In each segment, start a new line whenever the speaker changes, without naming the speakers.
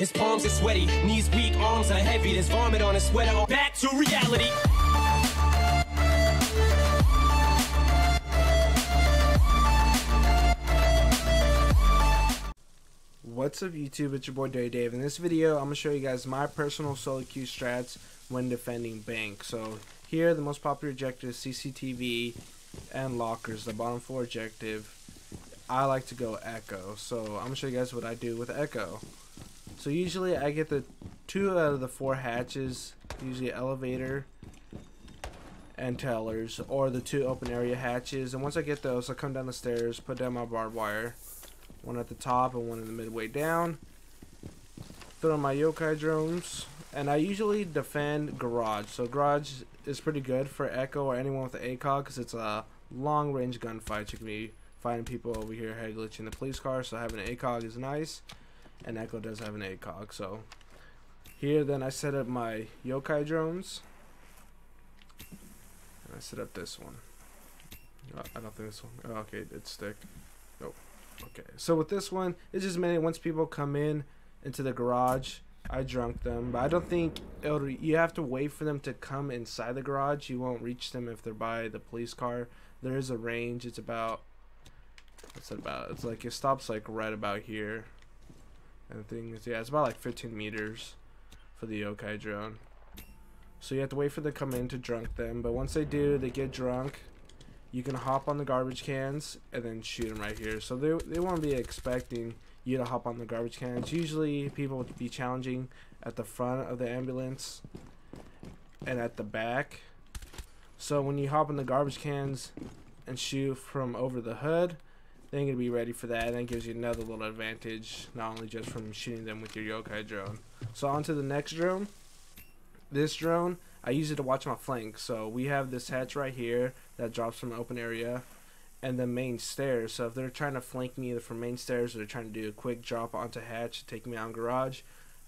His palms are sweaty, knees weak, arms are heavy. There's vomit on his sweater. Back to reality.
What's up YouTube, it's your boy Dirty Dave. In this video I'm going to show you guys my personal solo queue strats when defending bank. So here the most popular objective is CCTV and lockers, the bottom floor objective. I like to go echo, so I'm going to show you guys what I do with echo. So usually I get the 2 out of the 4 hatches, usually elevator and tellers, or the 2 open area hatches, and once I get those I come down the stairs, put down my barbed wire. One at the top and one in the midway down. Throw my yokai drones, and I usually defend garage. So garage is pretty good for echo or anyone with an ACOG because it's a long range gunfight. You can be fighting people over here head glitching the police car, so having an ACOG is nice, and echo does have an ACOG. So here then I set up my yokai drones, and I set up this one. I don't think this one. Oh, okay, it's stick. Nope. Okay, so with this one, it's just mainly once people come into the garage, I drunk them, but I don't think you have to wait for them to come inside the garage. You won't reach them if they're by the police car. There is a range. It's about, it's like it stops like right about here, and the thing is, yeah, it's about like 15 meters for the yokai drone. So you have to wait for them to come in to drunk them, but once they do, they get drunk. You can hop on the garbage cans and then shoot them right here. So they won't be expecting you to hop on the garbage cans. Usually people would be challenging at the front of the ambulance and at the back. So when you hop on the garbage cans and shoot from over the hood, then you're going to be ready for that. And that gives you another little advantage, not only just from shooting them with your yokai drone. So on to the next drone. This drone, I use it to watch my flank. So we have this hatch right here that drops from the open area and the main stairs. So if they're trying to flank me either from main stairs or they're trying to do a quick drop onto hatch to take me out garage,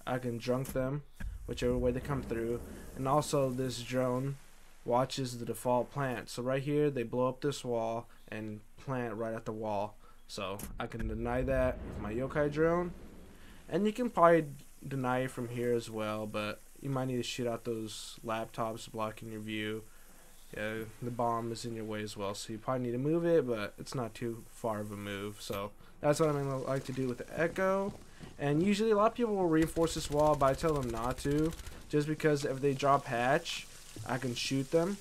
I can drunk them whichever way they come through. And also this drone watches the default plant. So right here they blow up this wall and plant right at the wall. So I can deny that with my yokai drone, and you can probably deny it from here as well, but you might need to shoot out those laptops blocking your view. Yeah, the bomb is in your way as well, so you probably need to move it, but it's not too far of a move. So that's what I like to do with the echo. And usually a lot of people will reinforce this wall, but I tell them not to, just because if they drop hatch, I can shoot them,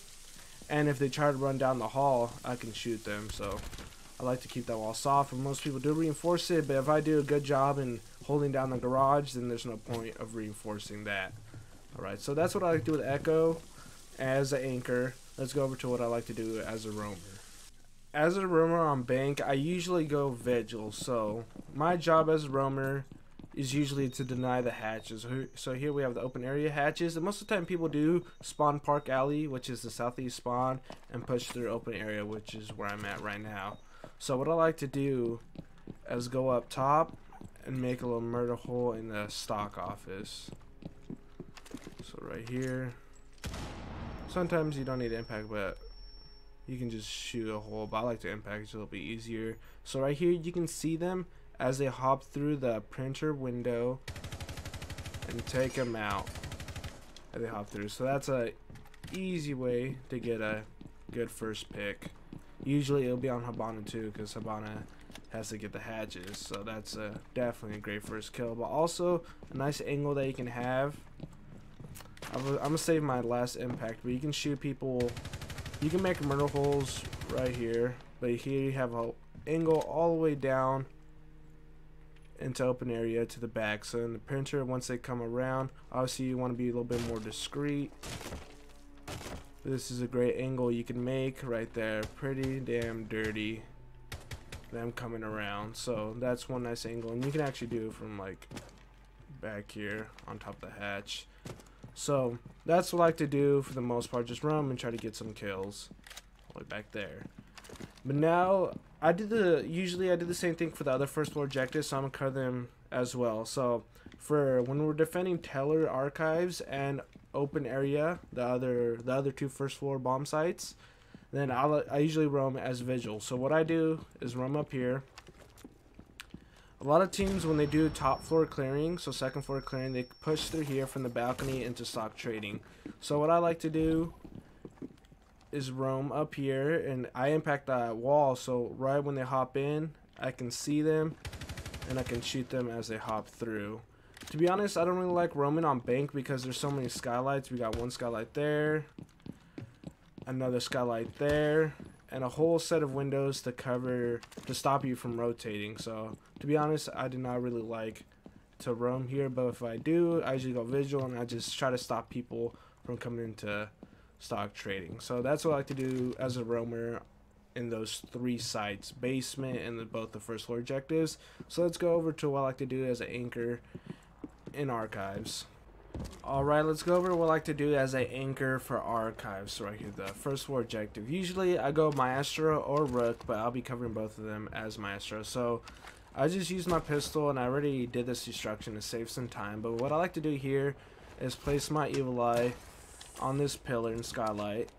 and if they try to run down the hall, I can shoot them. So I like to keep that wall soft, and most people do reinforce it, but if I do a good job in holding down the garage, then there's no point of reinforcing that. Alright, so that's what I like to do with echo as an anchor. Let's go over to what I like to do as a roamer. As a roamer on bank, I usually go vigil. So my job as a roamer is usually to deny the hatches. So here we have the open area hatches, and most of the time people do spawn Park Alley, which is the southeast spawn, and push through open area, which is where I'm at right now. So what I like to do is go up top and make a little murder hole in the stock office. So right here, sometimes you don't need to impact, but you can just shoot a hole, but I like to impact, it's a little bit easier. So right here you can see them as they hop through the printer window and take them out as they hop through. So that's a easy way to get a good first pick. Usually it'll be on Habana too, because Habana has to get the hatches, so that's definitely a great first kill, but also a nice angle that you can have. I'm gonna save my last impact, but you can shoot people. You can make murder holes right here, but here you have an angle all the way down into open area to the back. So in the printer, once they come around, obviously you want to be a little bit more discreet. This is a great angle you can make right there. Pretty damn dirty, them coming around. So that's one nice angle, and you can actually do it from like back here on top of the hatch. So that's what I like to do for the most part, just run and try to get some kills all the way back there. But now usually I do the same thing for the other first floor objectives, so I'm gonna cover them as well. So for when we're defending teller archives and open area, the other 2 first floor bomb sites, then I usually roam as vigil. So what I do is roam up here, A lot of teams, when they do top floor clearing, so second floor clearing, they push through here from the balcony into stock trading. So what I like to do is roam up here, and I impact that wall, so right when they hop in, I can see them, and I can shoot them as they hop through. To be honest, I don't really like roaming on bank because there's so many skylights. We got one skylight there, another skylight there, and a whole set of windows to stop you from rotating. So to be honest, I do not really like to roam here, but if I do, I usually go visual and I just try to stop people from coming into stock trading. So that's what I like to do as a roamer in those 3 sites, basement and both the first floor objectives. So let's go over to what I like to do as an anchor in archives. Alright, let's go over what I like to do as an anchor for archives. So right here, the first floor objective. Usually I go Maestro or Rook, but I'll be covering both of them as Maestro. So I just use my pistol, and I already did this destruction to save some time. But what I like to do here is place my Evil Eye on this pillar and skylight.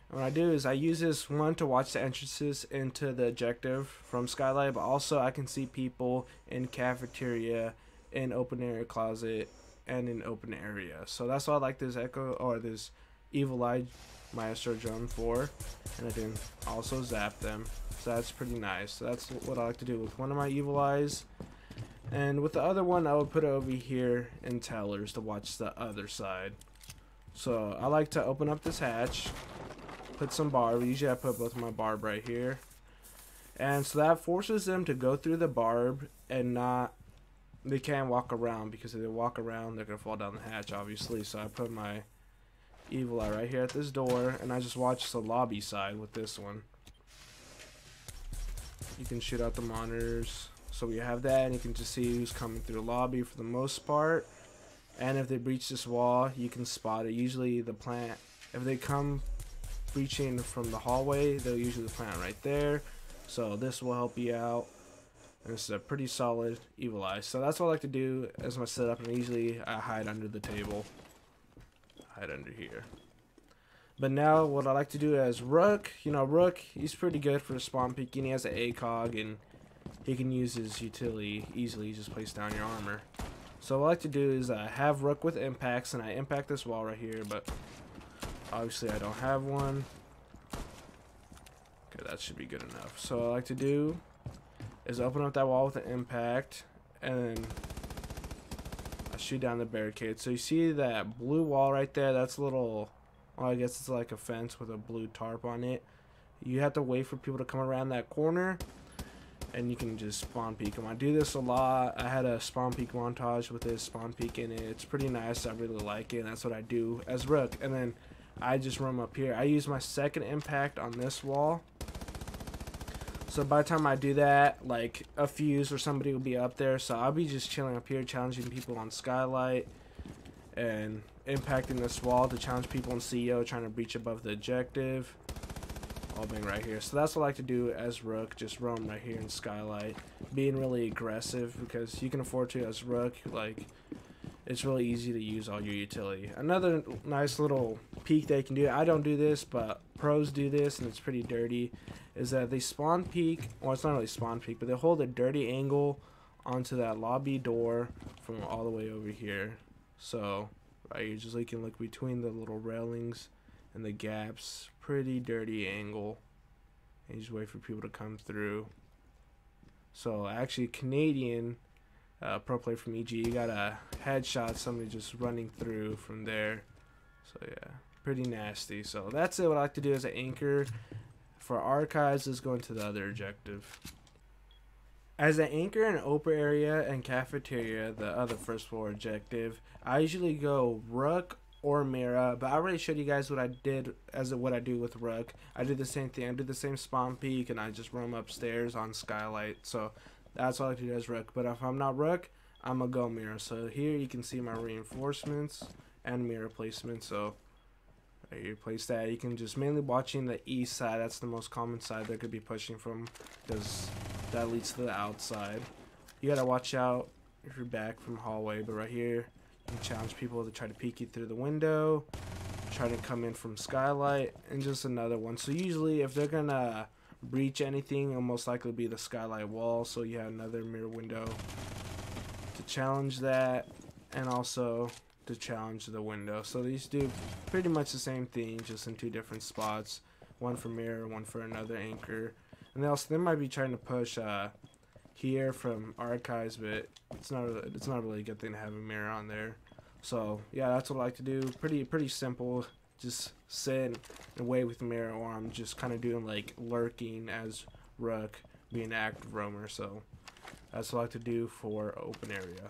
And what I do is I use this one to watch the entrances into the objective from skylight, but also I can see people in cafeteria, in open area closet, and in open area. So that's why I like this Echo or this Evil Eye Maestro drone for, and I can also zap them. So that's pretty nice. So that's what I like to do with one of my Evil Eyes. And with the other one, I would put it over here in tellers to watch the other side. So I like to open up this hatch, put some barb. Usually I put both of my barb right here. And so that forces them to go through the barb and they can't walk around, because if they walk around, they're going to fall down the hatch, obviously. So I put my Evil Eye right here at this door, and I just watch the lobby side with this one. You can shoot out the monitors. So we have that, and you can just see who's coming through the lobby for the most part. And if they breach this wall, you can spot it. Usually the plant, if they come breaching from the hallway, they'll usually plant right there. So this will help you out. And this is a pretty solid Evil Eye. So that's what I like to do as my setup, and usually I hide under the table. Hide under here. But now what I like to do as Rook, Rook, he's pretty good for spawn peeking. He has an ACOG, and he can use his utility easily. Just place down your armor. So what I like to do is have Rook with impacts, and I impact this wall right here, but obviously I don't have one. Okay, that should be good enough. So what I like to do is open up that wall with an impact, and then I shoot down the barricade. So you see that blue wall right there? That's a little, well, I guess it's like a fence with a blue tarp on it. You have to wait for people to come around that corner, and you can just spawn peek them. I do this a lot. I had a spawn peek montage with this spawn peek in it. It's pretty nice. I really like it, and that's what I do as Rook. And then I just roam up here. I use my second impact on this wall. So by the time I do that, like a fuse or somebody will be up there. So I'll be just chilling up here, challenging people on skylight and impacting this wall to challenge people in CEO trying to breach above the objective. All being right here. So that's what I like to do as Rook, just roam right here in skylight, being really aggressive, because you can afford to as Rook. Like, it's really easy to use all your utility. Another nice little peek they can do, I don't do this, but pros do this, and it's pretty dirty, is that they spawn peek, well, it's not really spawn peek, but they hold a dirty angle onto that lobby door from all the way over here. So right here, just so you can look between the little railings and the gaps. Pretty dirty angle, and you just wait for people to come through. So actually, Canadian pro player from EG, you got a headshot, somebody just running through from there. So yeah, pretty nasty. So that's it. What I like to do as an anchor for archives is going to the other objective. As an anchor in open area and cafeteria, the other first floor objective, I usually go Rook or Mira, but I already showed you guys what I did as what I do with Rook. I do the same thing. I do the same spawn peek, and I just roam upstairs on skylight. So that's what I like to do as Rook. But if I'm not Rook, I'm gonna go Mira. So here you can see my reinforcements and Mira placement. So right here, place that. You can just mainly watching the east side. That's the most common side they could be pushing from, because that leads to the outside. You gotta watch out if you're back from hallway. But right here, you can challenge people to try to peek you through the window, try to come in from skylight, and just another one. So usually if they're gonna breach anything, it'll most likely be the skylight wall, so you have another mirror window to challenge that, and also to challenge the window. So these do pretty much the same thing, just in 2 different spots, one for mirror, one for another anchor. And they might be trying to push here from archives, but it's not really a good thing to have a mirror on there. So yeah, that's what I like to do. Pretty simple. Just sit and wait with the mirror, or I'm just kind of doing like lurking as Rook, being an active roamer. So that's what I like to do for open area.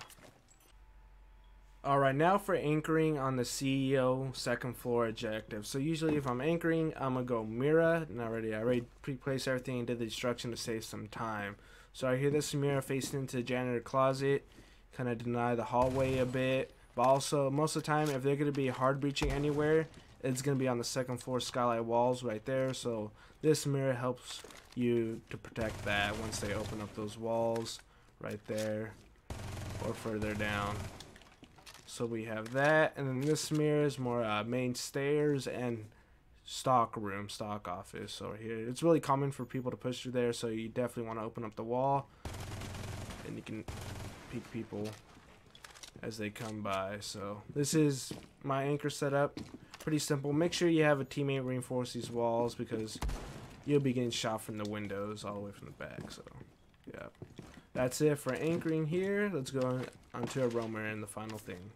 Alright, now for anchoring on the CEO 2nd floor objective. So usually if I'm anchoring, I'm going to go mirror. And I already pre-placed everything and did the destruction to save some time. So I hear this mirror facing into the janitor closet. Kind of deny the hallway a bit. But also, most of the time, if they're going to be hard breaching anywhere, it's going to be on the 2nd floor skylight walls right there. So this mirror helps you to protect that once they open up those walls right there or further down. So we have that, and then this mirror is more main stairs and stock room, stock office. So here, it's really common for people to push through there, so you definitely want to open up the wall, and you can peek people as they come by. So this is my anchor setup. Pretty simple. Make sure you have a teammate reinforce these walls, because you'll be getting shot from the windows all the way from the back. So yeah, that's it for anchoring here. Let's go on to a roamer and the final thing.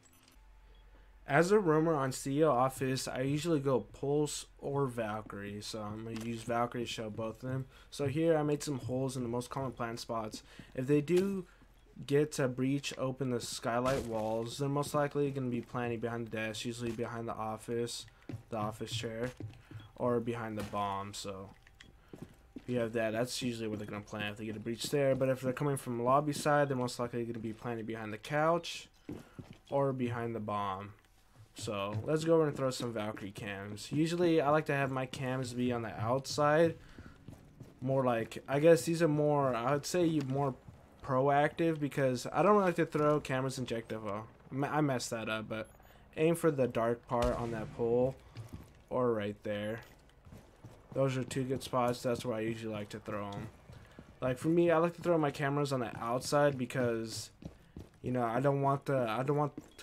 As a roamer on CEO office, I usually go Pulse or Valkyrie. So I'm going to use Valkyrie to show both of them. So here I made some holes in the most common plant spots. If they do get to breach open the skylight walls, they're most likely going to be planting behind the desk, usually behind the office chair, or behind the bomb. So you have that. That's usually where they're going to plant if they get a breach there. But if they're coming from the lobby side, they're most likely going to be planting behind the couch or behind the bomb. So let's go over and throw some Valkyrie cams. Usually I like to have my cams be on the outside. More like, I guess these are more, I would say you more proactive, because I don't like to throw cameras injective. I messed that up, but aim for the dark part on that pole or right there. Those are 2 good spots. That's where I usually like to throw them. Like for me, I like to throw my cameras on the outside, because you know, I don't want to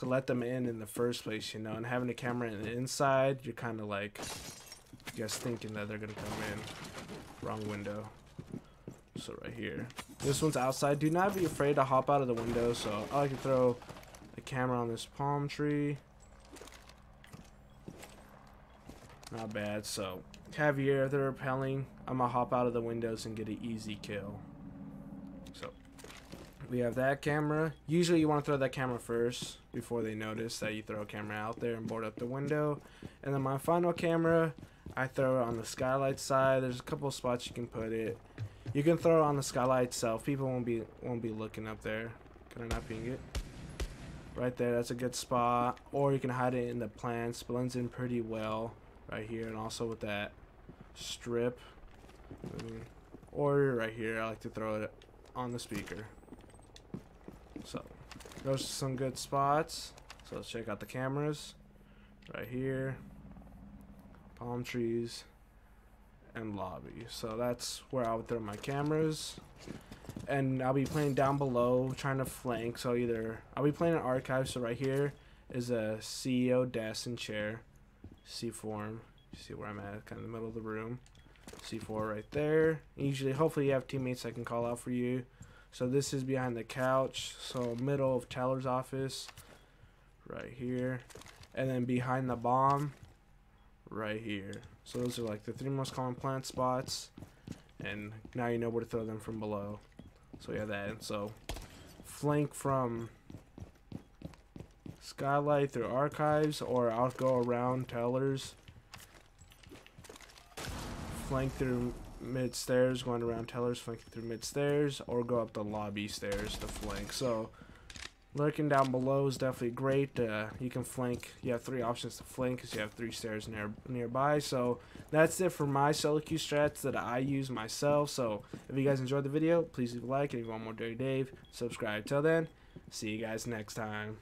let them in the first place, you know, and having a camera in the inside, you're kind of like, I guess, thinking that they're going to come in. Wrong window. So right here. This one's outside. Do not be afraid to hop out of the window. So I like to throw a camera on this palm tree. Not bad. So caviar, they're repelling. I'm going to hop out of the windows and get an easy kill. So we have that camera. Usually you want to throw that camera first before they notice that you throw a camera out there and board up the window. And then my final camera, I throw it on the skylight side. There's a couple of spots you can put it. You can throw it on the skylight itself. People won't be looking up there. Can I not ping it? Right there, that's a good spot. Or you can hide it in the plants. Blends in pretty well right here, and also with that strip. Or right here, I like to throw it on the speaker. So those are some good spots. So let's check out the cameras. Right here, palm trees, and lobby. So that's where I would throw my cameras. And I'll be playing down below, trying to flank. So either I'll be playing an archive. So right here is a CEO desk and chair, C form. You see where I'm at, kind of in the middle of the room. C4 right there. Usually, hopefully, you have teammates that can call out for you. So this is behind the couch. So middle of Teller's office, right here, and then behind the bomb, right here. So those are like the 3 most common plant spots, and now you know where to throw them from below. So we have that. And so flank from skylight through archives, or I'll go around Teller's, flank through mid stairs, going around Teller's, flanking through mid stairs, or go up the lobby stairs to flank. So lurking down below is definitely great. You can flank. You have 3 options to flank because you have 3 stairs nearby. So that's it for my solo queue strats that I use myself. So if you guys enjoyed the video, please leave a like. And if you want more Dirty Dave, subscribe. Till then, see you guys next time.